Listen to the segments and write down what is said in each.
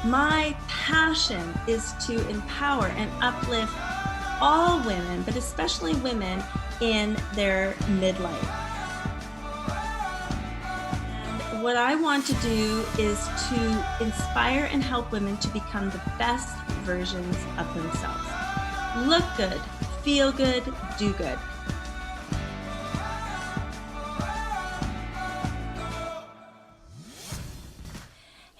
My passion is to empower and uplift all women, but especially women in their midlife. And what I want to do is to inspire and help women to become the best versions of themselves. Look good, feel good, do good.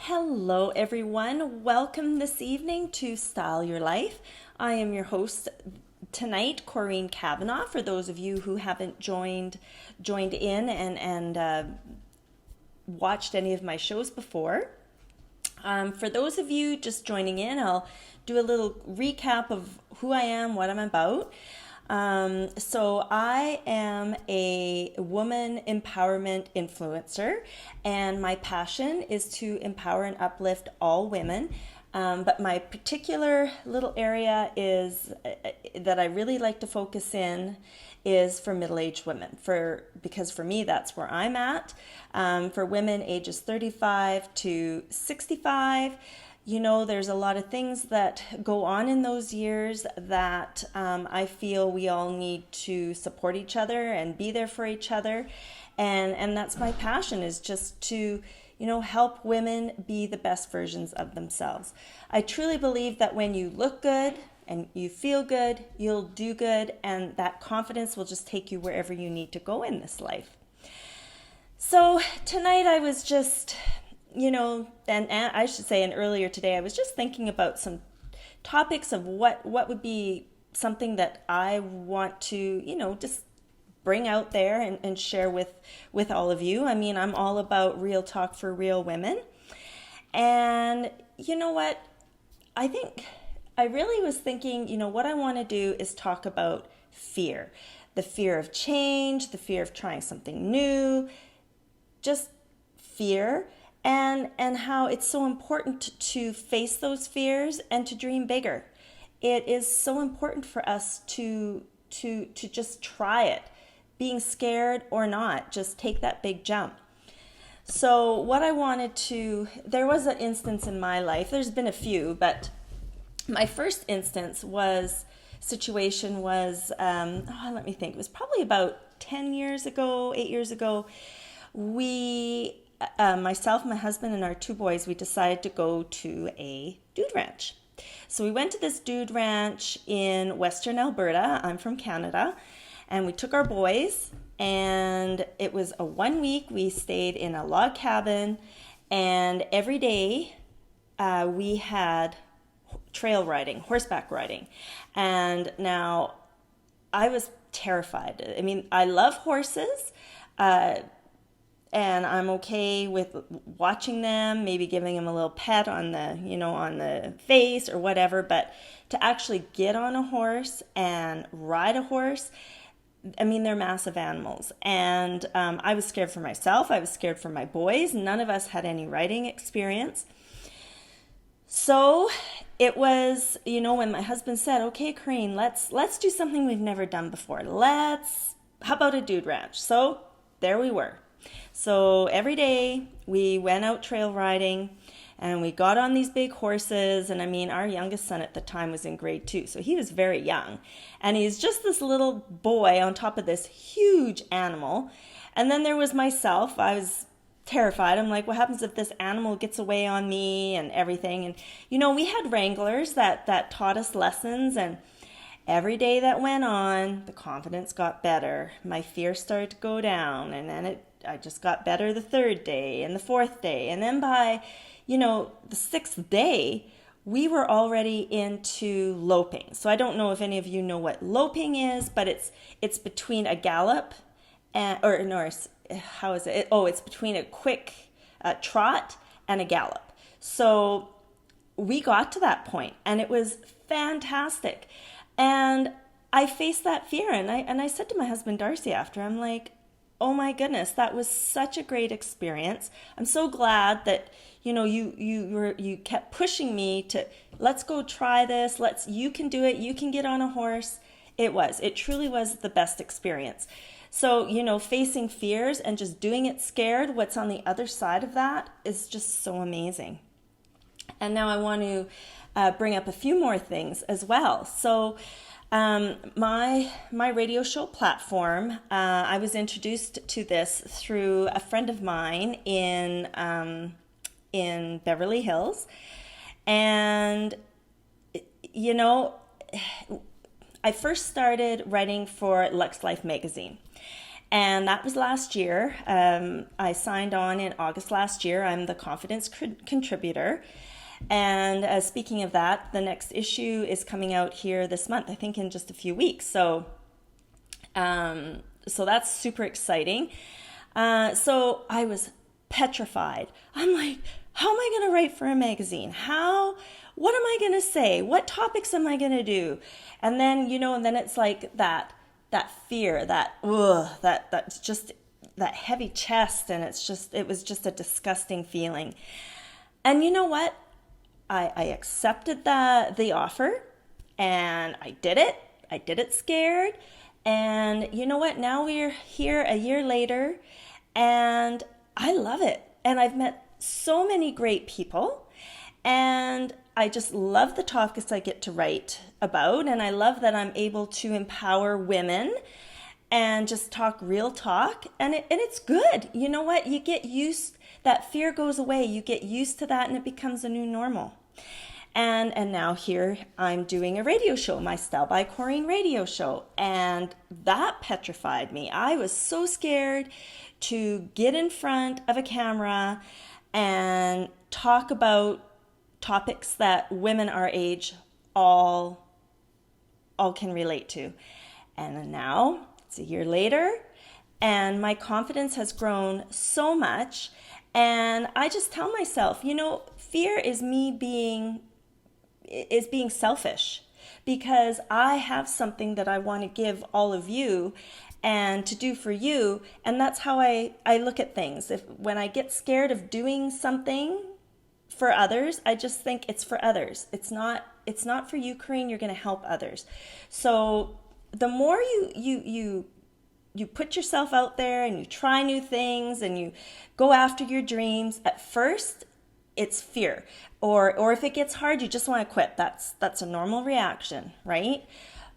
Hello everyone, welcome this evening to Style Your Life. I am your host tonight, Corinne Cavanaugh, for those of you who haven't joined in and watched any of my shows before. For those of you just joining in, I'll do a little recap of who I am, what I'm about. So I am a woman empowerment influencer, and my passion is to empower and uplift all women. But my particular little area is that I really like to focus in is for middle-aged women, because for me that's where I'm at. For women ages 35 to 65. You know, there's a lot of things that go on in those years that I feel we all need to support each other and be there for each other. And that's my passion, is just to, help women be the best versions of themselves. I truly believe that when you look good and you feel good, you'll do good, and that confidence will just take you wherever you need to go in this life. So tonight I was just... and I should say, and earlier today, I was just thinking about some topics of what would be something that I want to, just bring out there and share with all of you. I mean, I'm all about real talk for real women. And you know what? I really was thinking, what I want to do is talk about fear. The fear of change, the fear of trying something new, just fear. And how it's so important to face those fears and to dream bigger. It is so important for us to just try it, being scared or not, just take that big jump. So what I wanted to, there was an instance in my life, there's been a few, but my first situation was, let me think, it was probably about 10 years ago, 8 years ago. Myself, my husband, and our two boys, we decided to go to a dude ranch. So we went to this dude ranch in Western Alberta. I'm from Canada. And we took our boys, and it was a 1 week. We stayed in a log cabin, and every day we had trail riding, horseback riding. And now I was terrified. I mean, I love horses. And I'm okay with watching them, maybe giving them a little pet on the face or whatever. But to actually get on a horse and ride a horse, I mean, they're massive animals. And I was scared for myself. I was scared for my boys. None of us had any riding experience. So it was, when my husband said, okay, Corinne, let's do something we've never done before. How about a dude ranch? So there we were. So every day we went out trail riding, and we got on these big horses. And I mean, our youngest son at the time was in grade 2, so he was very young. And he's just this little boy on top of this huge animal. And then there was myself. I was terrified. I'm like, what happens if this animal gets away on me and everything? And, we had wranglers that taught us lessons. And every day that went on, the confidence got better. My fear started to go down, and then I just got better the third day and the fourth day. And then by, the sixth day, we were already into loping. So I don't know if any of you know what loping is, but it's between a gallop how is it? It's between a quick trot and a gallop. So we got to that point, and it was fantastic. And I faced that fear, and I said to my husband Darcy after, I'm like, oh my goodness, that was such a great experience. I'm so glad that you kept pushing me to, let's go try this. You can do it. You can get on a horse. It truly was the best experience. So, facing fears and just doing it scared, what's on the other side of that is just so amazing. now I want to bring up a few more things as well. So my radio show platform, I was introduced to this through a friend of mine in Beverly Hills. And, you know, I first started writing for Lux Life magazine. And that was last year. I signed on in August last year. I'm the confidence contributor. And speaking of that, the next issue is coming out here this month, I think in just a few weeks. So that's super exciting. So I was petrified. I'm like, how am I going to write for a magazine? What am I going to say? What topics am I going to do? And then, and then it's like that fear, that heavy chest. And it was just a disgusting feeling. And you know what? I accepted the offer, and I did it. I did it scared. And you know what? Now we're here a year later, and I love it. And I've met so many great people, and I just love the topics I get to write about. And I love that I'm able to empower women and just talk real talk. And it's good. You know what? You get used, that fear goes away. You get used to that, and it becomes a new normal. And now here I'm doing a radio show, my Style by Corinne radio show. And that petrified me. I was so scared to get in front of a camera and talk about topics that women our age all can relate to. And now it's a year later, and my confidence has grown so much. And I just tell myself, fear is being selfish, because I have something that I want to give all of you and to do for you. And that's how I look at things. When I get scared of doing something for others, I just think it's for others. It's not for you, Corinne. You're going to help others. So the more you put yourself out there and you try new things and you go after your dreams, at first it's fear. Or if it gets hard, you just want to quit. That's a normal reaction, right?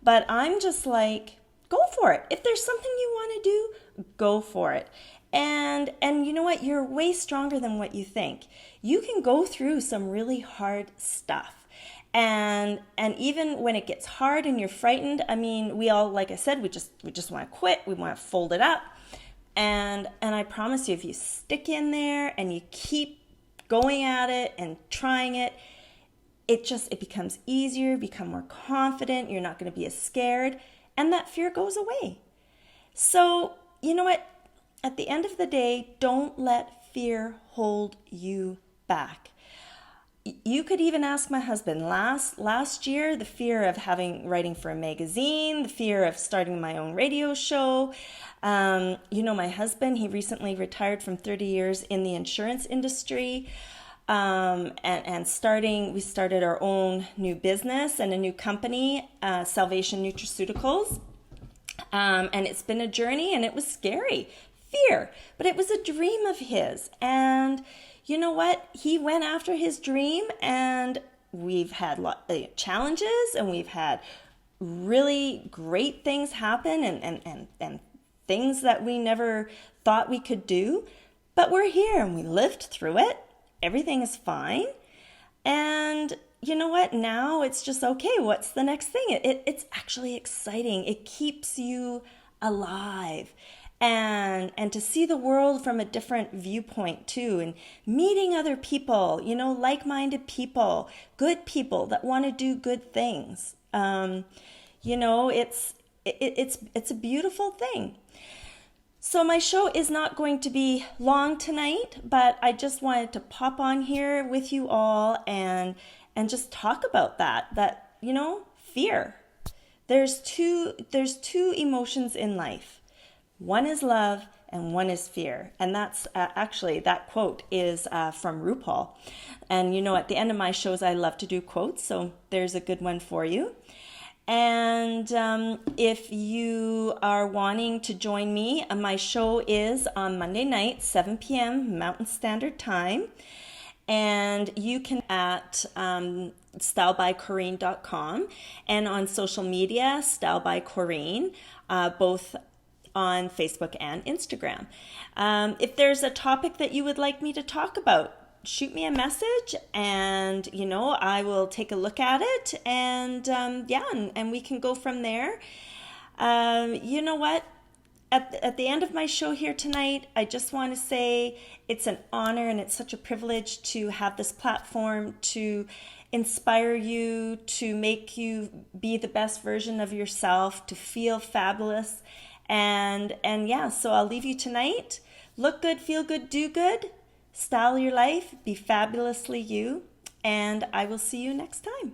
But I'm just like, go for it. If there's something you want to do, go for it. And you know what? You're way stronger than what you think. You can go through some really hard stuff. And even when it gets hard and you're frightened, I mean, we all, like I said, we just want to quit. We want to fold it up. And I promise you, if you stick in there and you keep going at it and trying it, it becomes easier, become more confident. You're not going to be as scared, and that fear goes away. So, you know what? At the end of the day, don't let fear hold you back. You could even ask my husband. Last year, the fear of writing for a magazine, the fear of starting my own radio show. My husband, he recently retired from 30 years in the insurance industry. We started our own new business and a new company, Salvation Nutraceuticals. And it's been a journey, and it was scary. Fear. But it was a dream of his. And you know what? He went after his dream, and we've had challenges, and we've had really great things happen and things that we never thought we could do. But we're here, and we lived through it. Everything is fine. And you know what? Now it's just, okay, what's the next thing? It's actually exciting. It keeps you alive. And to see the world from a different viewpoint too, and meeting other people, like-minded people, good people that want to do good things. It's a beautiful thing. So my show is not going to be long tonight, but I just wanted to pop on here with you all and just talk about that, fear. There's two emotions in life. One is love and one is fear. And that's actually, that quote is from RuPaul. And at the end of my shows, I love to do quotes. So there's a good one for you. And if you are wanting to join me, my show is on Monday night, 7 p.m. Mountain Standard Time. And you can at stylebycorinne.com, and on social media, Style by Corinne, both on Facebook and Instagram. If there's a topic that you would like me to talk about, shoot me a message, and I will take a look at it, and and we can go from there. You know what? At the end of my show here tonight, I just want to say it's an honor and it's such a privilege to have this platform to inspire you, to make you be the best version of yourself, to feel fabulous. And yeah, so I'll leave you tonight. Look good, feel good, do good, style your life, be fabulously you, and I will see you next time.